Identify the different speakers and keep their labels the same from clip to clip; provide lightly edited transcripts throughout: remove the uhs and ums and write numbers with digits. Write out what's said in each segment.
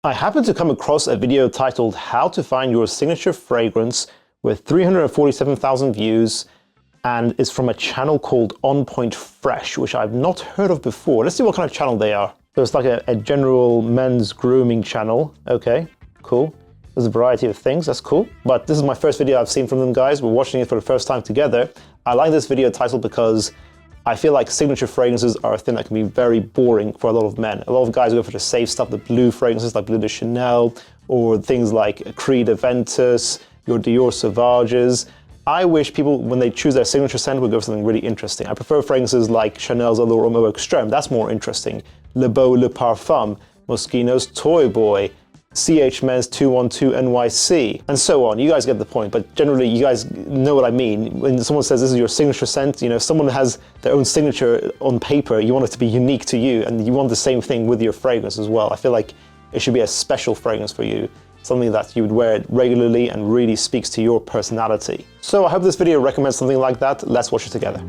Speaker 1: I happened to come across a video titled How to Find Your Signature Fragrance with 347,000 views, and it's from a channel called OnPointFresh, which I've not heard of before. Let's see what kind of channel they are. So it's like a general men's grooming channel. Okay, cool. There's a variety of things, that's cool. But this is my first video I've seen from them, guys. We're watching it for the first time together. I like this video title because I feel like signature fragrances are a thing that can be very boring for a lot of men. A lot of guys go for the safe stuff, the blue fragrances like Bleu de Chanel, or things like Creed Aventus, your Dior Sauvages. I wish people, when they choose their signature scent, would go for something really interesting. I prefer fragrances like Chanel's Allure Homme Extrême. That's more interesting. Le Beau Le Parfum, Moschino's Toy Boy, CH Men's 212 NYC, and so on. You guys get the point, but generally you guys know what I mean. When someone says this is your signature scent, you know, if someone has their own signature on paper, you want it to be unique to you, and you want the same thing with your fragrance as well. I feel like it should be a special fragrance for you, something that you would wear regularly and really speaks to your personality. So I hope this video recommends something like that. Let's watch it together.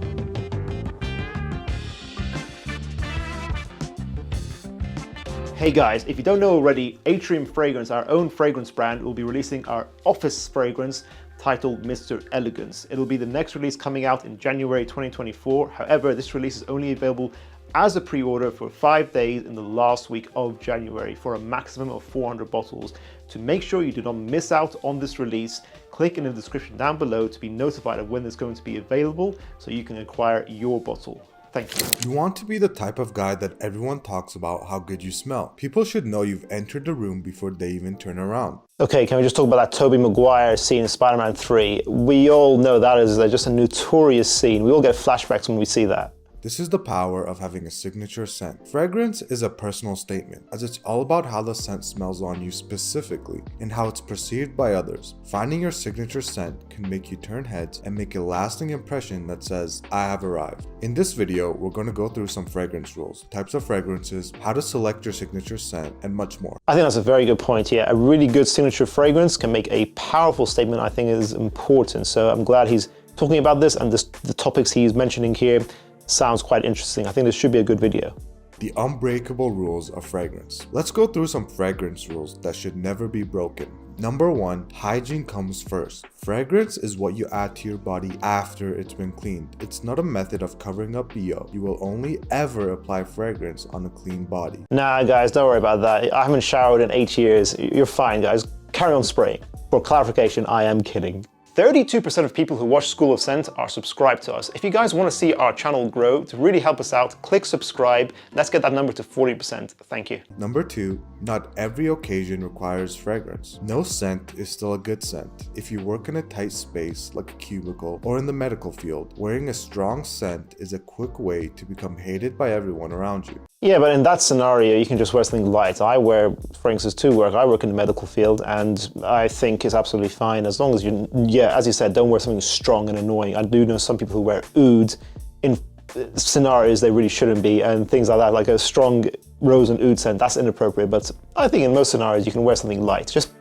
Speaker 1: Hey guys, if you don't know already, Atrium Fragrance, our own fragrance brand, will be releasing our office fragrance titled Mr. Elegance. It'll be the next release coming out in January 2024. However, this release is only available as a pre-order for 5 days in the last week of January for a maximum of 400 bottles. To make sure you do not miss out on this release, click in the description down below to be notified of when it's going to be available so you can acquire your bottle. Thank you.
Speaker 2: You want to be the type of guy that everyone talks about how good you smell. People should know you've entered the room before they even turn around.
Speaker 1: Okay, can we just talk about that Tobey Maguire scene in Spider-Man 3? We all know that is just a notorious scene. We all get flashbacks when we see that.
Speaker 2: This is the power of having a signature scent. Fragrance is a personal statement, as it's all about how the scent smells on you specifically and how it's perceived by others. Finding your signature scent can make you turn heads and make a lasting impression that says, I have arrived. In this video, we're going to go through some fragrance rules, types of fragrances, how to select your signature scent, and much more.
Speaker 1: I think that's a very good point. Yeah, a really good signature fragrance can make a powerful statement. I think is important. So I'm glad he's talking about this, and the topics he's mentioning here sounds quite interesting. I think this should be a good video.
Speaker 2: The unbreakable rules of fragrance. Let's go through some fragrance rules that should never be broken. Number 1, hygiene comes first. Fragrance is what you add to your body after it's been cleaned. It's not a method of covering up BO. You will only ever apply fragrance on a clean body.
Speaker 1: Nah, guys, don't worry about that. I haven't showered in 8 years. You're fine, guys. Carry on spraying. For clarification, I am kidding. 32% of people who watch School of Scent are subscribed to us. If you guys want to see our channel grow, to really help us out, click subscribe. Let's get that number to 40%. Thank you.
Speaker 2: Number 2, not every occasion requires fragrance. No scent is still a good scent. If you work in a tight space like a cubicle or in the medical field, wearing a strong scent is a quick way to become hated by everyone around you.
Speaker 1: Yeah, but in that scenario, you can just wear something light. I wear fragrances to work. I work in the medical field, and I think it's absolutely fine as long as you, as you said, don't wear something strong and annoying. I do know some people who wear oud in scenarios they really shouldn't be, and things like that, like a strong rose and oud scent, that's inappropriate. But I think in most scenarios, you can wear something light. Just,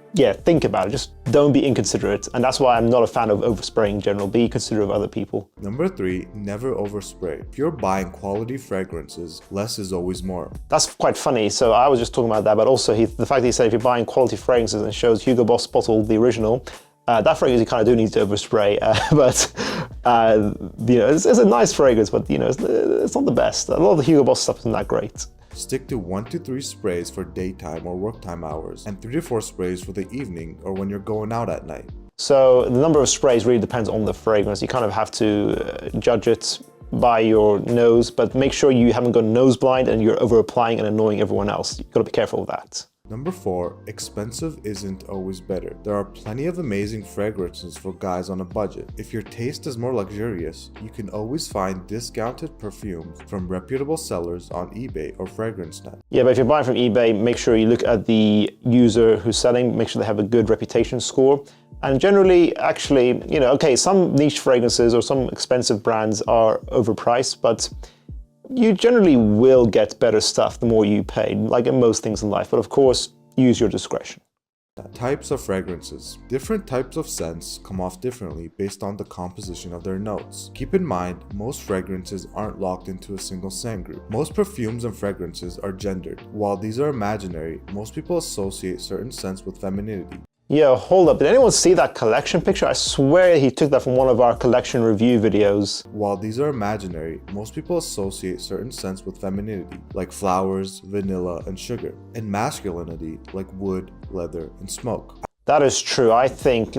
Speaker 1: think about it. Just don't be inconsiderate. And that's why I'm not a fan of overspraying in general. Be considerate of other people.
Speaker 2: Number 3, never overspray. If you're buying quality fragrances, less is always more.
Speaker 1: That's quite funny. So I was just talking about that, but also the fact that he said if you're buying quality fragrances and shows Hugo Boss bottle, the original, that fragrance you kind of do need to overspray, it's a nice fragrance, but it's not the best. A lot of the Hugo Boss stuff isn't that great.
Speaker 2: Stick to 1 to 3 sprays for daytime or work time hours, and 3 to 4 sprays for the evening or when you're going out at night.
Speaker 1: So the number of sprays really depends on the fragrance. You kind of have to judge it by your nose, but make sure you haven't gone nose blind and you're over applying and annoying everyone else. You've got to be careful of that.
Speaker 2: Number 4, expensive isn't always better. There are plenty of amazing fragrances for guys on a budget. If your taste is more luxurious, you can always find discounted perfumes from reputable sellers on eBay or FragranceNet.
Speaker 1: Yeah, but if you're buying from eBay, make sure you look at the user who's selling, make sure they have a good reputation score. And generally, actually, some niche fragrances or some expensive brands are overpriced, but you generally will get better stuff the more you pay, like in most things in life. But of course, use your discretion.
Speaker 2: Types of fragrances. Different types of scents come off differently based on the composition of their notes. Keep in mind, most fragrances aren't locked into a single scent group. Most perfumes and fragrances are gendered. While these are imaginary, most people associate certain scents with femininity.
Speaker 1: Yeah, hold up. Did anyone see that collection picture? I swear he took that from one of our collection review videos.
Speaker 2: While these are imaginary, most people associate certain scents with femininity, like flowers, vanilla, and sugar, and masculinity, like wood, leather, and smoke.
Speaker 1: That is true. I think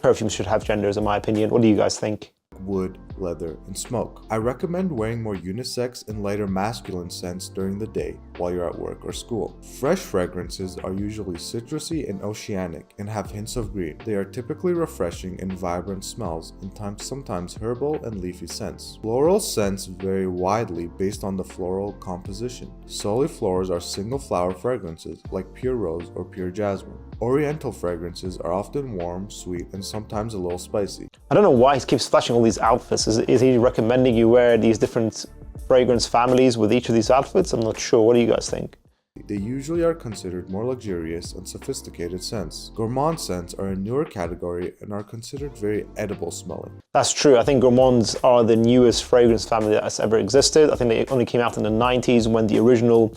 Speaker 1: perfumes should have genders, in my opinion. What do you guys think?
Speaker 2: Wood, leather, and smoke. I recommend wearing more unisex and lighter masculine scents during the day while you're at work or school. Fresh fragrances are usually citrusy and oceanic and have hints of green. They are typically refreshing and vibrant smells and sometimes herbal and leafy scents. Floral scents vary widely based on the floral composition. Soliflores are single flower fragrances like pure rose or pure jasmine. Oriental fragrances are often warm, sweet, and sometimes a little spicy.
Speaker 1: I don't know why he keeps flashing all these outfits. Is he recommending you wear these different fragrance families with each of these outfits? I'm not sure. What do you guys think?
Speaker 2: They usually are considered more luxurious and sophisticated scents. Gourmand scents are a newer category and are considered very edible smelling.
Speaker 1: That's true. I think gourmands are the newest fragrance family that's ever existed. I think they only came out in the 90s when the original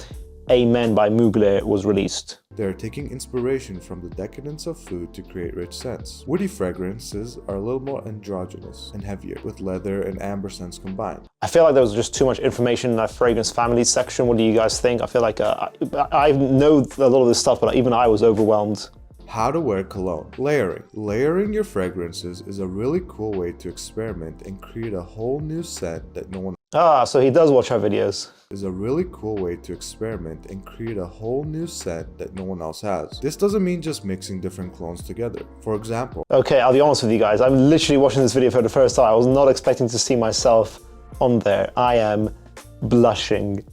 Speaker 1: Amen by Mugler was released.
Speaker 2: They are taking inspiration from the decadence of food to create rich scents. Woody fragrances are a little more androgynous and heavier, with leather and amber scents combined.
Speaker 1: I feel like there was just too much information in that fragrance family section. What do you guys think? I feel like I know a lot of this stuff, but even I was overwhelmed.
Speaker 2: How to wear cologne. Layering. Layering your fragrances is a really cool way to experiment and create a whole new scent that no one
Speaker 1: So he does watch our videos.
Speaker 2: Is a really cool way to experiment and create a whole new scent that no one else has. This doesn't mean just mixing different clones together. For example,
Speaker 1: okay, I'll be honest with you guys. I'm literally watching this video for the first time. I was not expecting to see myself on there. I am blushing.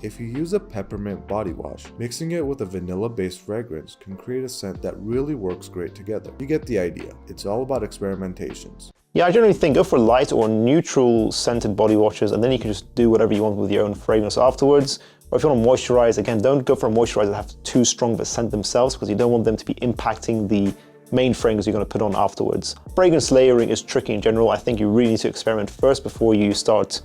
Speaker 2: if you use a peppermint body wash, mixing it with a vanilla-based fragrance can create a scent that really works great together. You get the idea. It's all about experimentations.
Speaker 1: Yeah, I generally think go for light or neutral scented body washes, and then you can just do whatever you want with your own fragrance afterwards. Or if you want to moisturize, again, don't go for a moisturizer that have too strong of a scent themselves, because you don't want them to be impacting the main fragrance you're going to put on afterwards. Fragrance layering is tricky in general. I think you really need to experiment first before you start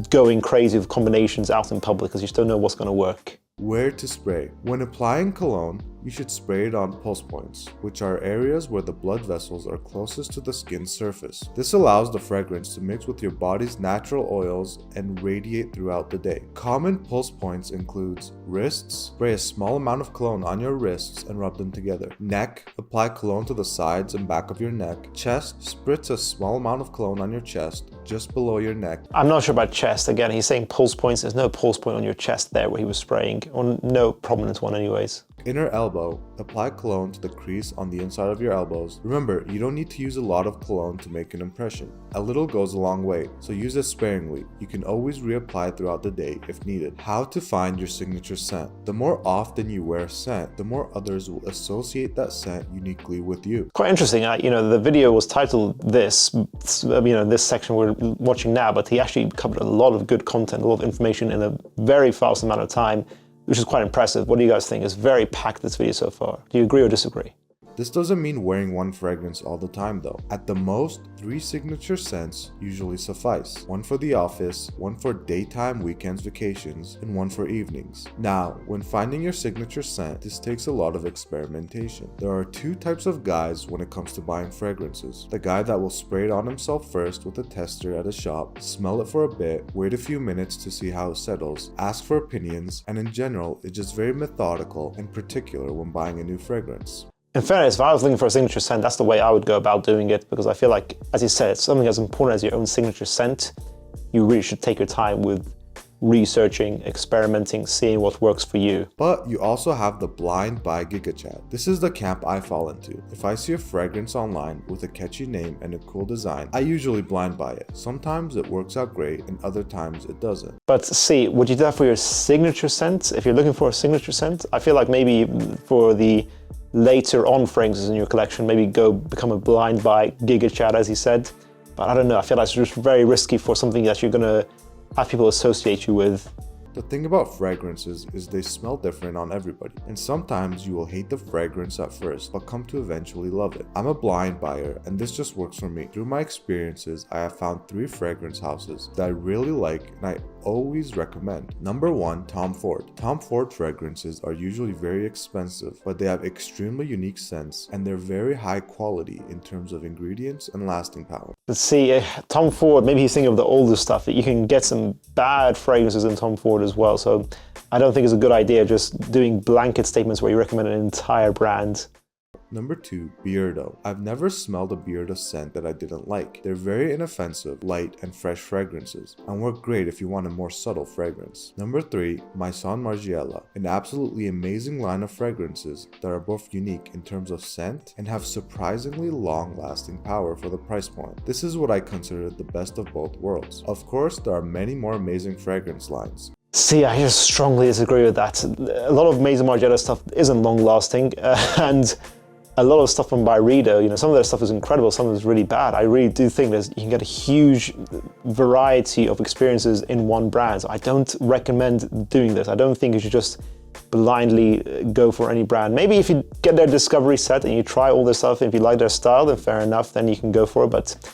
Speaker 1: going crazy with combinations out in public, because you just don't know what's going to work.
Speaker 2: Where to spray. When applying cologne, you should spray it on pulse points, which are areas where the blood vessels are closest to the skin's surface. This allows the fragrance to mix with your body's natural oils and radiate throughout the day. Common pulse points includes wrists. Spray a small amount of cologne on your wrists and rub them together. Neck. Apply cologne to the sides and back of your neck. Chest. Spritz a small amount of cologne on your chest, just below your neck.
Speaker 1: I'm not sure about chest. Again, he's saying pulse points. There's no pulse point on your chest there where he was spraying, or no prominent one anyways.
Speaker 2: Inner elbow. Apply cologne to the crease on the inside of your elbows. Remember, you don't need to use a lot of cologne to make an impression. A little goes a long way, so use it sparingly. You can always reapply throughout the day if needed. How to find your signature scent. The more often you wear a scent, the more others will associate that scent uniquely with you.
Speaker 1: Quite interesting. The video was titled this, this section we're watching now, but he actually covered a lot of good content, a lot of information in a very fast amount of time, which is quite impressive. What do you guys think? It's very packed, this video so far. Do you agree or disagree?
Speaker 2: This doesn't mean wearing one fragrance all the time though. At the most, 3 signature scents usually suffice. One for the office, one for daytime, weekends, vacations, and one for evenings. Now, when finding your signature scent, this takes a lot of experimentation. There are 2 types of guys when it comes to buying fragrances. The guy that will spray it on himself first with a tester at a shop, smell it for a bit, wait a few minutes to see how it settles, ask for opinions, and in general, is just very methodical and particular when buying a new fragrance.
Speaker 1: In fairness, if I was looking for a signature scent, that's the way I would go about doing it, because I feel like, as you said, it's something as important as your own signature scent. You really should take your time with researching, experimenting, seeing what works for you.
Speaker 2: But you also have the blind buy giga chat. This is the camp I fall into. If I see a fragrance online with a catchy name and a cool design, I usually blind buy it. Sometimes it works out great and other times it doesn't.
Speaker 1: But see, would you do that for your signature scent? If you're looking for a signature scent, I feel like maybe for the later on fragrances in your collection, maybe go become a blind buy giga chat, as he said. But I don't know, I feel like it's just very risky for something that you're gonna have people associate you with.
Speaker 2: The thing about fragrances is they smell different on everybody, and sometimes you will hate the fragrance at first, but come to eventually love it. I'm a blind buyer, and this just works for me. Through my experiences, I have found 3 fragrance houses that I really like and I always recommend. Number 1, Tom Ford. Tom Ford fragrances are usually very expensive, but they have extremely unique scents and they're very high quality in terms of ingredients and lasting power.
Speaker 1: Let's see, Tom Ford, maybe he's thinking of the older stuff. You can get some bad fragrances in Tom Ford as well, so I don't think it's a good idea just doing blanket statements where you recommend an entire brand.
Speaker 2: Number 2, Beardo. I've never smelled a Beardo scent that I didn't like. They're very inoffensive, light, and fresh fragrances, and work great if you want a more subtle fragrance. Number 3, Maison Margiela. An absolutely amazing line of fragrances that are both unique in terms of scent and have surprisingly long-lasting power for the price point. This is what I consider the best of both worlds. Of course, there are many more amazing fragrance lines.
Speaker 1: See, I just strongly disagree with that. A lot of Maison Margiela stuff isn't long-lasting, and a lot of stuff from Byredo, some of their stuff is incredible, some of it is really bad. I really do think you can get a huge variety of experiences in one brand. So I don't recommend doing this. I don't think you should just blindly go for any brand. Maybe if you get their discovery set and you try all their stuff, if you like their style, then fair enough, then you can go for it. But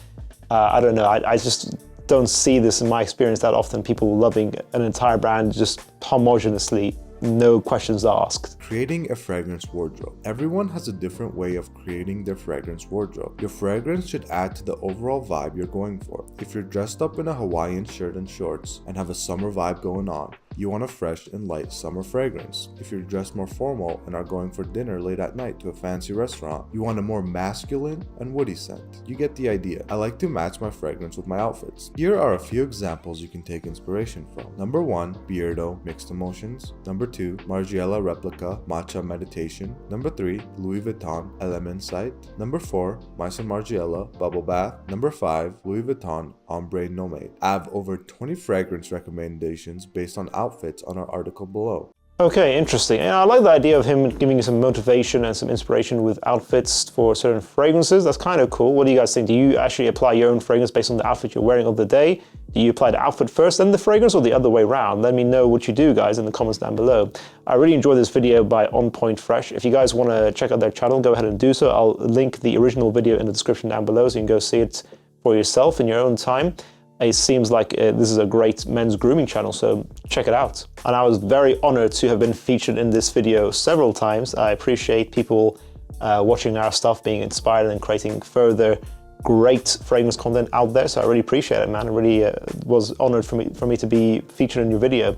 Speaker 1: I don't know, I just don't see this in my experience that often, people loving an entire brand just homogeneously, no questions asked.
Speaker 2: Creating a fragrance wardrobe. Everyone has a different way of creating their fragrance wardrobe. Your fragrance should add to the overall vibe you're going for. If you're dressed up in a Hawaiian shirt and shorts and have a summer vibe going on, you want a fresh and light summer fragrance. If you're dressed more formal and are going for dinner late at night to a fancy restaurant, you want a more masculine and woody scent. You get the idea. I like to match my fragrance with my outfits. Here are a few examples you can take inspiration from. Number 1, Beardo Mixed Emotions. Number 2, Margiela Replica Matcha Meditation. Number 3, Louis Vuitton Element Sight. Number 4, Maison Margiela Bubble Bath. Number 5, Louis Vuitton Ombre Nomade. I have over 20 fragrance recommendations based on outfits on our article below.
Speaker 1: Okay, interesting. And I like the idea of him giving you some motivation and some inspiration with outfits for certain fragrances. That's kind of cool. What do you guys think? Do you actually apply your own fragrance based on the outfit you're wearing of the day? Do you apply the outfit first, then the fragrance, or the other way around? Let me know what you do, guys, in the comments down below. I really enjoyed this video by OnPointFresh. If you guys want to check out their channel, go ahead and do so. I'll link the original video in the description down below so you can go see it for yourself in your own time. It seems like this is a great men's grooming channel, so check it out. And I was very honored to have been featured in this video several times. I appreciate people watching our stuff, being inspired and creating further great fragrance content out there, so I really appreciate it, man. It really was honored for me to be featured in your video.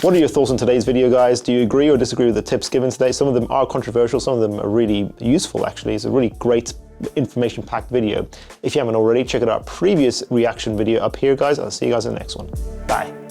Speaker 1: What are your thoughts on today's video, guys? Do you agree or disagree with the tips given today? Some of them are controversial, some of them are really useful, actually. It's a really great information-packed video. If you haven't already, check out our previous reaction video up here, guys. I'll see you guys in the next one. Bye.